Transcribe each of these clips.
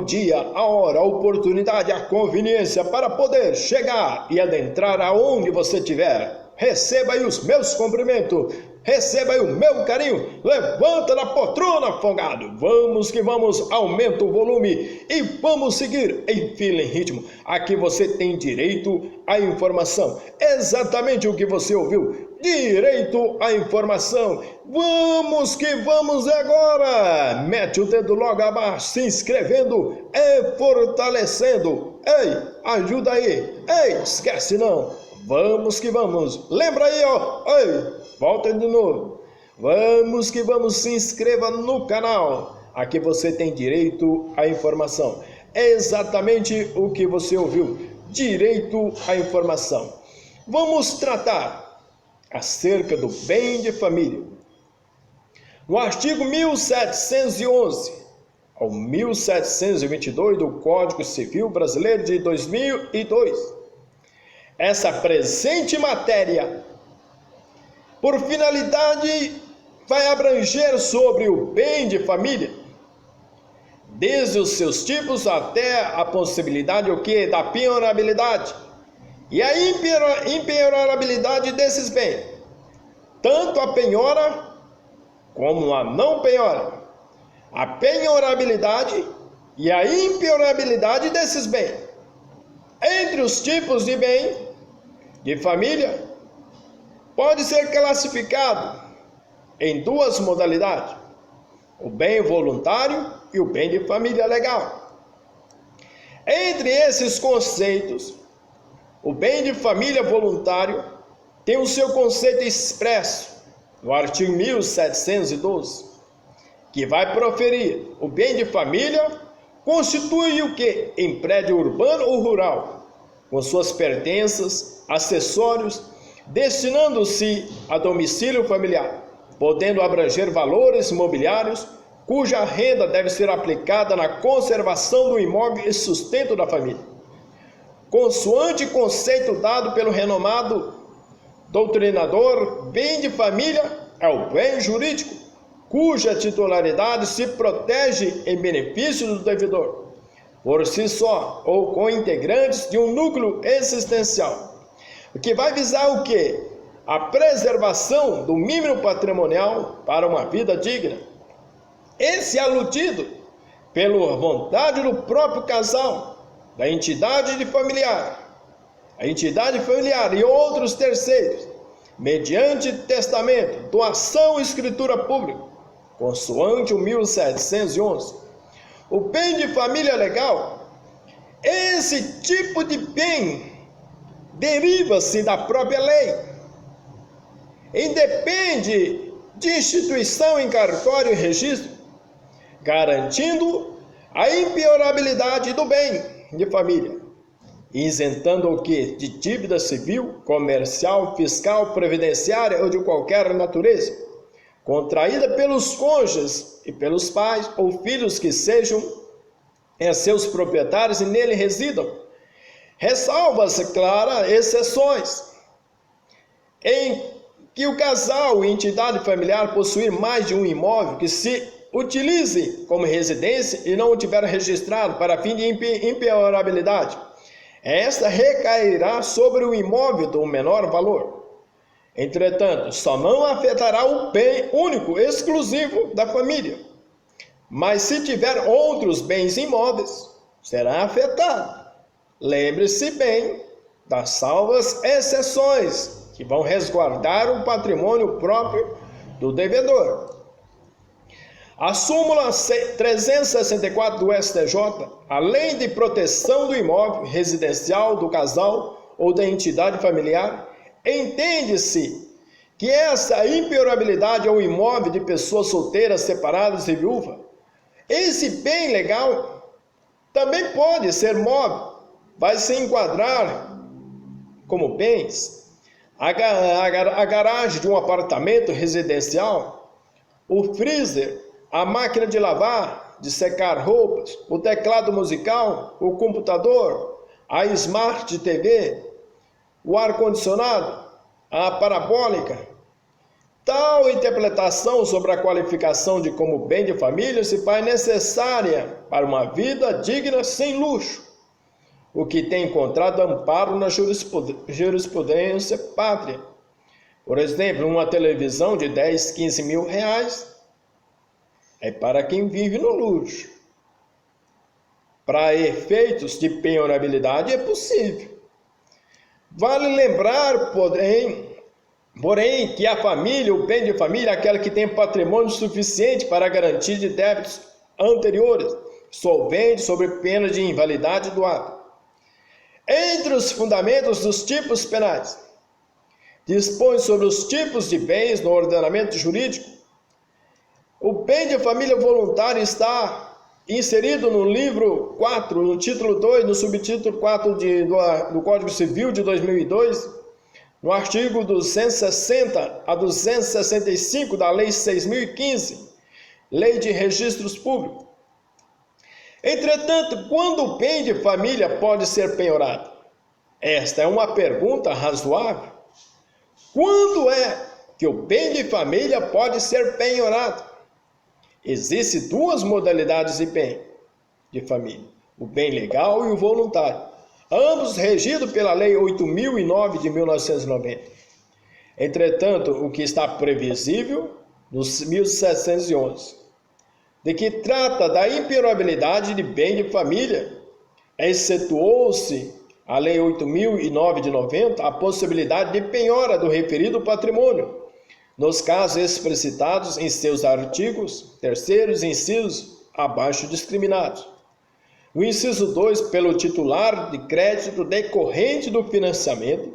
dia, a hora, a oportunidade, a conveniência para poder chegar e adentrar aonde você estiver. Receba aí os meus cumprimentos, receba aí o meu carinho, levanta da poltrona, folgado. Vamos que vamos, aumenta o volume e vamos seguir em fila, em ritmo. Aqui você tem direito à informação, exatamente o que você ouviu, direito à informação. Vamos que vamos agora, mete o dedo logo abaixo, se inscrevendo e fortalecendo. Ei, ajuda aí, ei, esquece não. Vamos que vamos. Lembra aí, ó. Ei, volta de novo. Vamos que vamos. Se inscreva no canal. Aqui você tem direito à informação. É exatamente o que você ouviu. Direito à informação. Vamos tratar acerca do bem de família. No artigo 1711 ao 1722 do Código Civil Brasileiro de 2002, essa presente matéria, por finalidade, vai abranger sobre o bem de família, desde os seus tipos até a possibilidade da penhorabilidade e a impenhorabilidade desses bens, tanto a penhora como a não penhora, a penhorabilidade e a impenhorabilidade desses bens. Entre os tipos de bem de família, pode ser classificado em duas modalidades: o bem voluntário e o bem de família legal. Entre esses conceitos, o bem de família voluntário tem o seu conceito expresso no artigo 1712, que vai proferir: o bem de família constitui o que? Em prédio urbano ou rural, com suas pertenças, acessórios, destinando-se a domicílio familiar, podendo abranger valores imobiliários, cuja renda deve ser aplicada na conservação do imóvel e sustento da família. Consoante conceito dado pelo renomado doutrinador, bem de família é o bem jurídico, cuja titularidade se protege em benefício do devedor, por si só ou com integrantes de um núcleo existencial, o que vai visar o quê? A preservação do mínimo patrimonial para uma vida digna. Esse é aludido pela vontade do próprio casal, da entidade familiar e outros terceiros, mediante testamento, doação e escritura pública, consoante o 1711. O bem de família legal, esse tipo de bem deriva-se da própria lei, independe de instituição em cartório e registro, garantindo a impenhorabilidade do bem de família, isentando o que? De dívida civil, comercial, fiscal, previdenciária ou de qualquer natureza, contraída pelos cônjuges e pelos pais ou filhos que sejam seus proprietários e nele residam. Ressalva-se, claro, exceções em que o casal e entidade familiar possuir mais de um imóvel que se utilize como residência e não o tiver registrado para fim de impenhorabilidade. Esta recairá sobre o imóvel do menor valor. Entretanto, só não afetará o bem único, exclusivo da família. Mas se tiver outros bens imóveis, será afetado. Lembre-se bem das salvas exceções que vão resguardar o patrimônio próprio do devedor. A súmula 364 do STJ, além de proteção do imóvel residencial do casal ou da entidade familiar, entende-se que essa impenhorabilidade é o imóvel de pessoas solteiras, separadas e viúvas. Esse bem legal também pode ser móvel, vai se enquadrar como bens. A garagem de um apartamento residencial, o freezer, a máquina de lavar, de secar roupas, o teclado musical, o computador, a Smart TV, o ar-condicionado, a parabólica, Tal interpretação sobre a qualificação de como bem de família se faz necessária para uma vida digna sem luxo, o que tem encontrado amparo na jurisprudência pátria. Por exemplo, uma televisão de 10, 15 mil reais é para quem vive no luxo. Para efeitos de penhorabilidade é possível. Vale lembrar, porém, que a família, o bem de família, é aquela que tem patrimônio suficiente para garantir de débitos anteriores, solvente sobre pena de invalidade do ato. Entre os fundamentos dos tipos penais, dispõe sobre os tipos de bens no ordenamento jurídico. O bem de família voluntário está inserido no livro 4, no título 2, no subtítulo 4 do Código Civil de 2002, no artigo 260 a 265 da Lei 6.015, Lei de Registros Públicos. Entretanto, quando o bem de família pode ser penhorado? Esta é uma pergunta razoável. Quando é que o bem de família pode ser penhorado? Existem duas modalidades de bem de família, o bem legal e o voluntário, ambos regidos pela Lei 8.009 de 1990. Entretanto, o que está previsível nos 1711, de que trata da impenhorabilidade de bem de família, excetuou-se a Lei 8.009 de 90 a possibilidade de penhora do referido patrimônio, nos casos explicitados em seus artigos 3º incisos abaixo discriminados. O inciso 2, pelo titular de crédito decorrente do financiamento,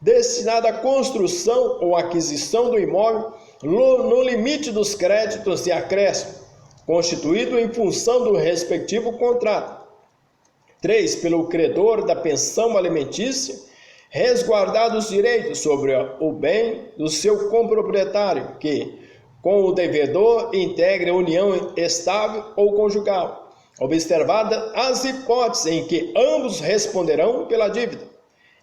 destinado à construção ou aquisição do imóvel no limite dos créditos de acréscimo, constituído em função do respectivo contrato. 3, pelo credor da pensão alimentícia, resguardados os direitos sobre o bem do seu comproprietário, que, com o devedor, integre a união estável ou conjugal, observada as hipóteses em que ambos responderão pela dívida.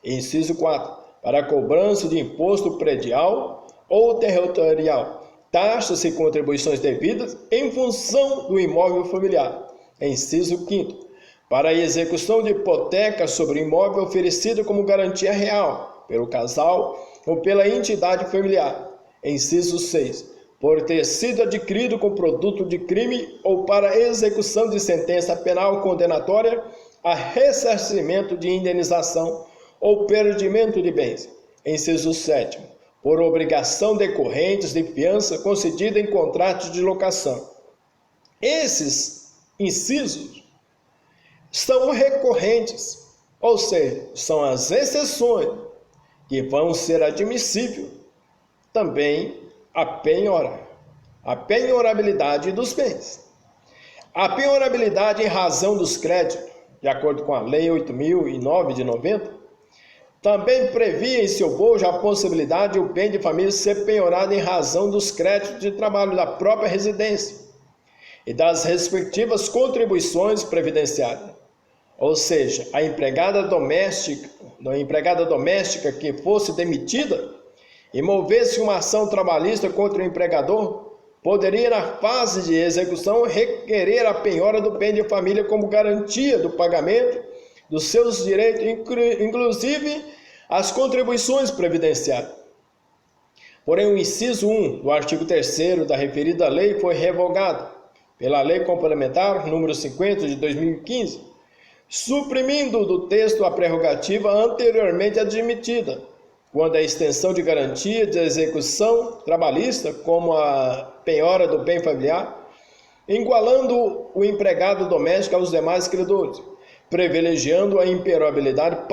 Inciso 4, para a cobrança de imposto predial ou territorial, taxas e contribuições devidas em função do imóvel familiar. Inciso 5, para a execução de hipoteca sobre imóvel oferecido como garantia real pelo casal ou pela entidade familiar. Inciso 6, por ter sido adquirido com produto de crime ou para execução de sentença penal condenatória a ressarcimento de indenização ou perdimento de bens. Inciso 7, por obrigação decorrentes de fiança concedida em contratos de locação. Esses incisos são recorrentes, ou seja, são as exceções que vão ser admissíveis também a penhorabilidade dos bens. A penhorabilidade em razão dos créditos, de acordo com a Lei 8.009 de 90, também previa em seu bojo a possibilidade de o bem de família ser penhorado em razão dos créditos de trabalho da própria residência e das respectivas contribuições previdenciárias. Ou seja, a empregada doméstica que fosse demitida e movesse uma ação trabalhista contra o empregador, poderia, na fase de execução, requerer a penhora do bem de família como garantia do pagamento dos seus direitos, inclusive as contribuições previdenciárias. Porém, o inciso 1 do artigo 3º da referida lei foi revogado pela Lei Complementar número 50 de 2015, suprimindo do texto a prerrogativa anteriormente admitida, quando a extensão de garantia de execução trabalhista, como a penhora do bem familiar, igualando o empregado doméstico aos demais credores, privilegiando a impenhorabilidade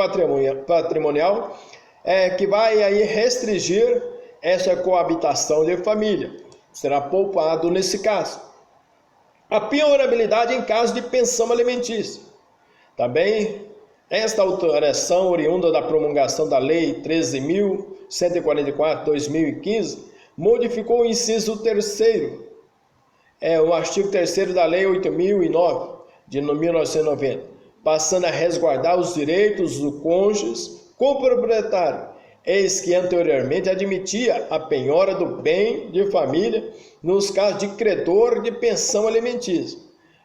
patrimonial, que vai aí restringir essa coabitação de família. Será poupado nesse caso. A penhorabilidade em caso de pensão alimentícia. Também, esta alteração oriunda da promulgação da Lei 13.144/2015 modificou o inciso 3º, o artigo 3º da Lei 8.009 de 1990, passando a resguardar os direitos do cônjuge comproprietário eis que anteriormente admitia a penhora do bem de família nos casos de credor de pensão alimentícia.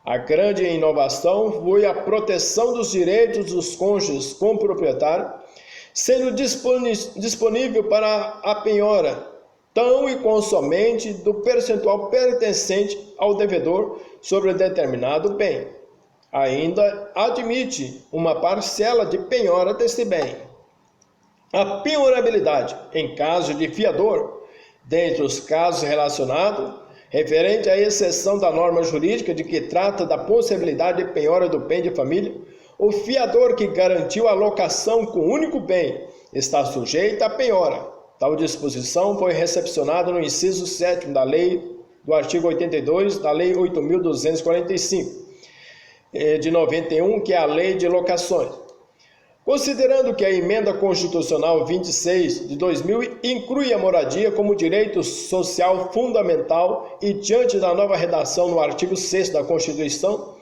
A grande inovação foi a proteção dos direitos dos cônjuges com proprietário, sendo disponível para a penhora tão e com somente do percentual pertencente ao devedor sobre determinado bem. Ainda admite uma parcela de penhora deste bem. A penhorabilidade em caso de fiador, dentre os casos relacionados, referente à exceção da norma jurídica de que trata da possibilidade de penhora do bem de família, o fiador que garantiu a locação com o único bem está sujeito à penhora. Tal disposição foi recepcionada no inciso 7º da lei do artigo 82 da Lei 8.245, de 91, que é a Lei de Locações. Considerando que a Emenda Constitucional 26 de 2000 inclui a moradia como direito social fundamental e diante da nova redação no artigo 6º da Constituição,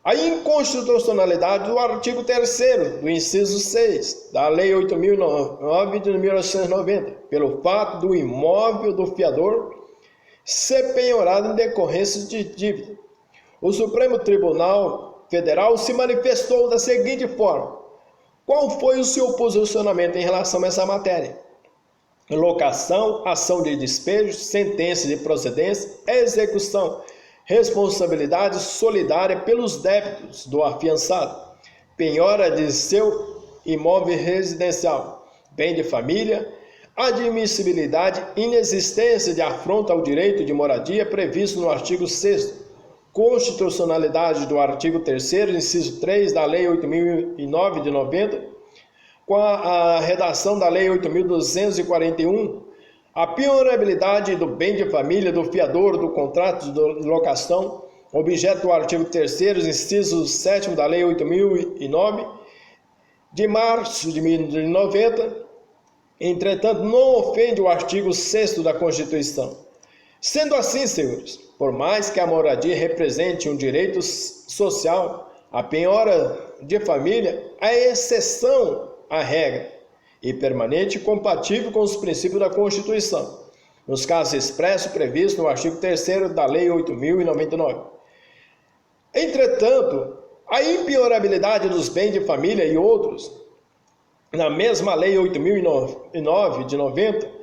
a inconstitucionalidade do artigo 3º do inciso 6 da Lei 8.009 de 1990, pelo fato do imóvel do fiador ser penhorado em decorrência de dívida. O Supremo Tribunal Federal se manifestou da seguinte forma: qual foi o seu posicionamento em relação a essa matéria? Locação, ação de despejo, sentença de procedência, execução, responsabilidade solidária pelos débitos do afiançado, penhora de seu imóvel residencial, bem de família, admissibilidade, inexistência de afronta ao direito de moradia previsto no artigo 6º, constitucionalidade do artigo 3º, inciso 3 da Lei 8.009 de 90, com a redação da Lei 8.241, a penhorabilidade do bem de família do fiador do contrato de locação, objeto do artigo 3º, inciso 7º da Lei 8.009, de março de 1990, entretanto, não ofende o artigo 6º da Constituição. Sendo assim, senhores, por mais que a moradia represente um direito social, a penhora de família é exceção à regra e permanente e compatível com os princípios da Constituição, nos casos expressos previstos no artigo 3º da Lei 8.099. Entretanto, a impenhorabilidade dos bens de família e outros, na mesma Lei 8.009 de 90,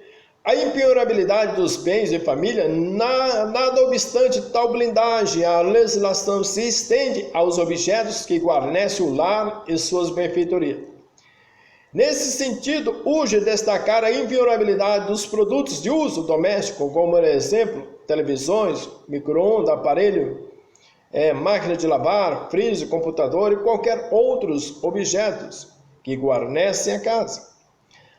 a impenhorabilidade dos bens de família, nada obstante tal blindagem, a legislação se estende aos objetos que guarnecem o lar e suas benfeitorias. Nesse sentido, urge destacar a impenhorabilidade dos produtos de uso doméstico, como, por exemplo, televisões, micro-ondas, aparelho, máquina de lavar, freezer, computador e qualquer outros objetos que guarnecem a casa.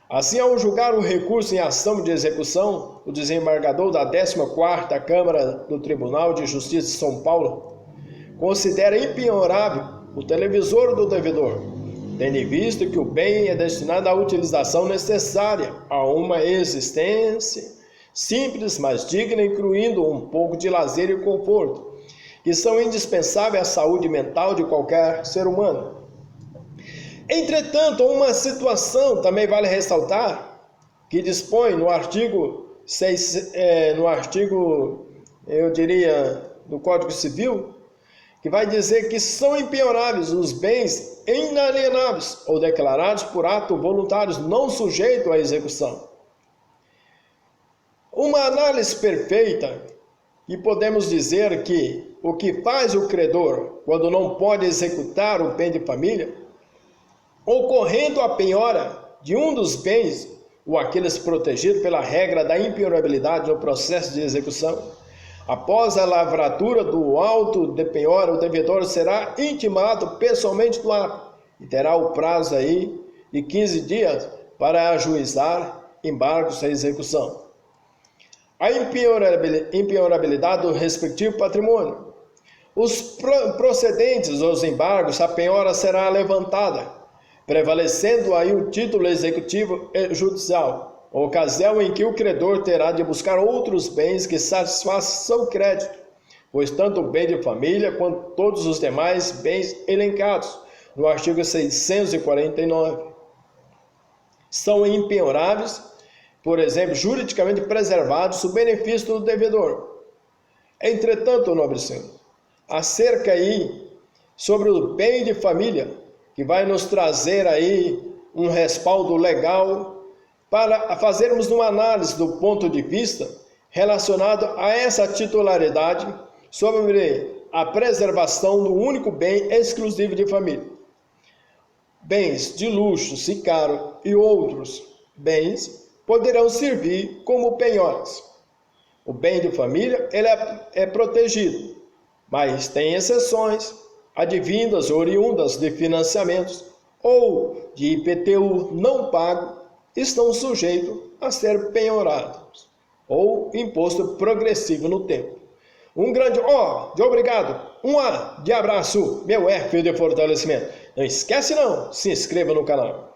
Assim, ao julgar o recurso em ação de execução, o desembargador da 14ª Câmara do Tribunal de Justiça de São Paulo considera impenhorável o televisor do devedor, tendo em vista que o bem é destinado à utilização necessária a uma existência simples, mas digna, incluindo um pouco de lazer e conforto, que são indispensáveis à saúde mental de qualquer ser humano. Entretanto, uma situação também vale ressaltar, que dispõe no artigo, do Código Civil, que vai dizer que são impenhoráveis os bens inalienáveis ou declarados por ato voluntários não sujeito à execução. Uma análise perfeita, e podemos dizer que o que faz o credor quando não pode executar o bem de família, ocorrendo a penhora de um dos bens ou aqueles protegidos pela regra da impenhorabilidade no processo de execução, após a lavratura do auto de penhora, o devedor será intimado pessoalmente do ato e terá o prazo aí de 15 dias para ajuizar embargos à execução. A impenhorabilidade do respectivo patrimônio. Os procedentes aos embargos, a penhora será levantada, prevalecendo aí o título executivo judicial, ocasião em que o credor terá de buscar outros bens que satisfaçam seu crédito, pois tanto o bem de família quanto todos os demais bens elencados no artigo 649. são impenhoráveis, por exemplo, juridicamente preservados, sob benefício do devedor. Entretanto, nobre senhor, acerca aí sobre o bem de família, que vai nos trazer aí um respaldo legal para fazermos uma análise do ponto de vista relacionado a essa titularidade sobre a preservação do único bem exclusivo de família. Bens de luxo, se caro, e outros bens poderão servir como penhoras. O bem de família ele é protegido, mas tem exceções, advindas oriundas de financiamentos ou de IPTU não pago, estão sujeitos a ser penhorados ou imposto progressivo no tempo. Um grande O de obrigado, um A de abraço, meu F de fortalecimento. Não esquece não, se inscreva no canal.